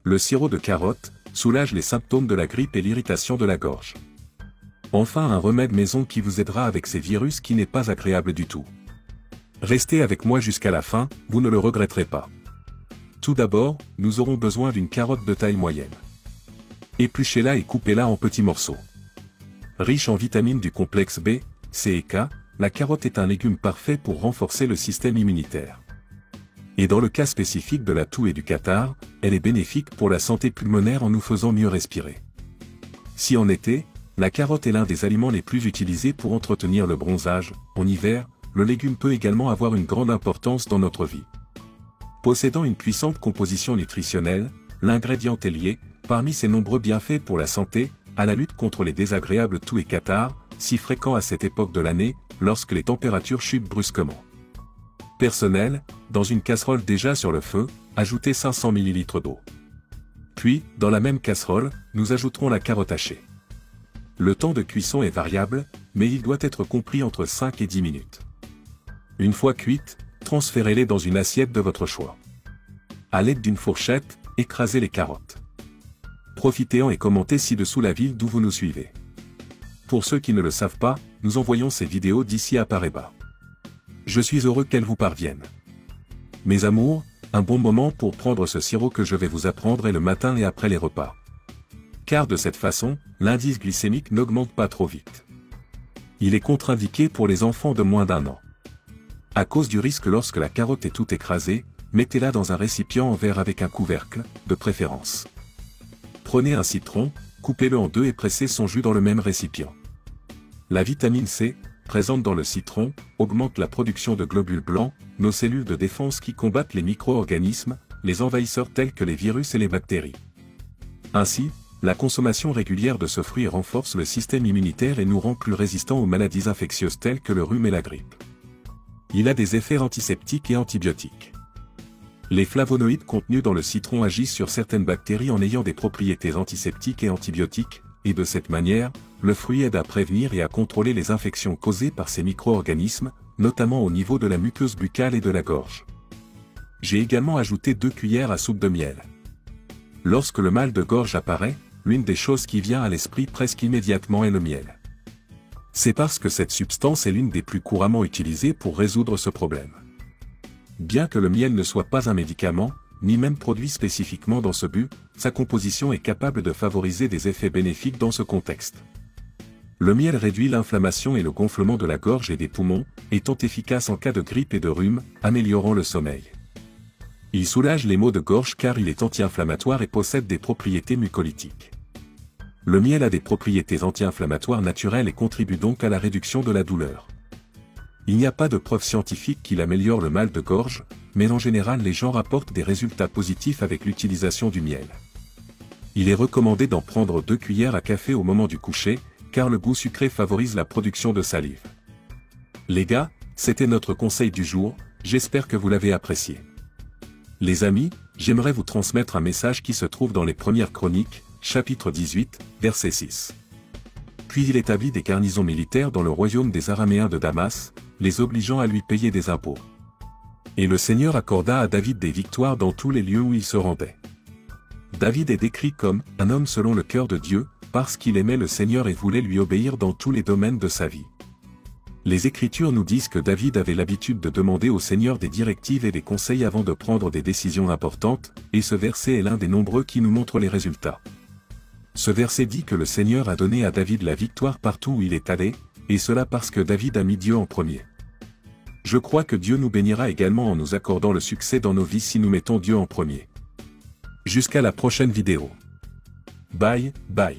Le sirop de carotte soulage les symptômes de la grippe et l'irritation de la gorge. Enfin, un remède maison qui vous aidera avec ces virus qui n'est pas agréable du tout. Restez avec moi jusqu'à la fin, vous ne le regretterez pas. Tout d'abord, nous aurons besoin d'une carotte de taille moyenne. Épluchez-la et coupez-la en petits morceaux. Riche en vitamines du complexe B, C et K, la carotte est un légume parfait pour renforcer le système immunitaire. Et dans le cas spécifique de la toux et du catarrhe, elle est bénéfique pour la santé pulmonaire en nous faisant mieux respirer. Si en été, la carotte est l'un des aliments les plus utilisés pour entretenir le bronzage, en hiver, le légume peut également avoir une grande importance dans notre vie. Possédant une puissante composition nutritionnelle, l'ingrédient est lié, parmi ses nombreux bienfaits pour la santé, à la lutte contre les désagréables toux et catarrhes, si fréquents à cette époque de l'année, lorsque les températures chutent brusquement. Personnel, dans une casserole déjà sur le feu, ajoutez 500 ml d'eau. Puis, dans la même casserole, nous ajouterons la carotte hachée. Le temps de cuisson est variable, mais il doit être compris entre 5 et 10 minutes. Une fois cuite, transférez-les dans une assiette de votre choix. À l'aide d'une fourchette, écrasez les carottes. Profitez-en et commentez ci-dessous la ville d'où vous nous suivez. Pour ceux qui ne le savent pas, nous envoyons ces vidéos d'ici à Paribas. Je suis heureux qu'elles vous parviennent. Mes amours, un bon moment pour prendre ce sirop que je vais vous apprendre est le matin et après les repas. Car de cette façon, l'indice glycémique n'augmente pas trop vite. Il est contre-indiqué pour les enfants de moins d'1 an. À cause du risque lorsque la carotte est toute écrasée, mettez-la dans un récipient en verre avec un couvercle, de préférence. Prenez un citron, coupez-le en deux et pressez son jus dans le même récipient. La vitamine C, présente dans le citron, augmente la production de globules blancs, nos cellules de défense qui combattent les micro-organismes, les envahisseurs tels que les virus et les bactéries. Ainsi, la consommation régulière de ce fruit renforce le système immunitaire et nous rend plus résistants aux maladies infectieuses telles que le rhume et la grippe. Il a des effets antiseptiques et antibiotiques. Les flavonoïdes contenus dans le citron agissent sur certaines bactéries en ayant des propriétés antiseptiques et antibiotiques, et de cette manière, le fruit aide à prévenir et à contrôler les infections causées par ces micro-organismes, notamment au niveau de la muqueuse buccale et de la gorge. J'ai également ajouté 2 cuillères à soupe de miel. Lorsque le mal de gorge apparaît, l'une des choses qui vient à l'esprit presque immédiatement est le miel. C'est parce que cette substance est l'une des plus couramment utilisées pour résoudre ce problème. Bien que le miel ne soit pas un médicament, ni même produit spécifiquement dans ce but, sa composition est capable de favoriser des effets bénéfiques dans ce contexte. Le miel réduit l'inflammation et le gonflement de la gorge et des poumons, étant efficace en cas de grippe et de rhume, améliorant le sommeil. Il soulage les maux de gorge car il est anti-inflammatoire et possède des propriétés mucolytiques. Le miel a des propriétés anti-inflammatoires naturelles et contribue donc à la réduction de la douleur. Il n'y a pas de preuve scientifique qu'il améliore le mal de gorge, mais en général les gens rapportent des résultats positifs avec l'utilisation du miel. Il est recommandé d'en prendre 2 cuillères à café au moment du coucher, car le goût sucré favorise la production de salive. Les gars, c'était notre conseil du jour, j'espère que vous l'avez apprécié. Les amis, j'aimerais vous transmettre un message qui se trouve dans les premières chroniques, chapitre 18, verset 6. Puis il établit des garnisons militaires dans le royaume des Araméens de Damas, les obligeant à lui payer des impôts. Et le Seigneur accorda à David des victoires dans tous les lieux où il se rendait. David est décrit comme un homme selon le cœur de Dieu, parce qu'il aimait le Seigneur et voulait lui obéir dans tous les domaines de sa vie. Les Écritures nous disent que David avait l'habitude de demander au Seigneur des directives et des conseils avant de prendre des décisions importantes, et ce verset est l'un des nombreux qui nous montre les résultats. Ce verset dit que le Seigneur a donné à David la victoire partout où il est allé, et cela parce que David a mis Dieu en premier. Je crois que Dieu nous bénira également en nous accordant le succès dans nos vies si nous mettons Dieu en premier. Jusqu'à la prochaine vidéo. Bye, bye.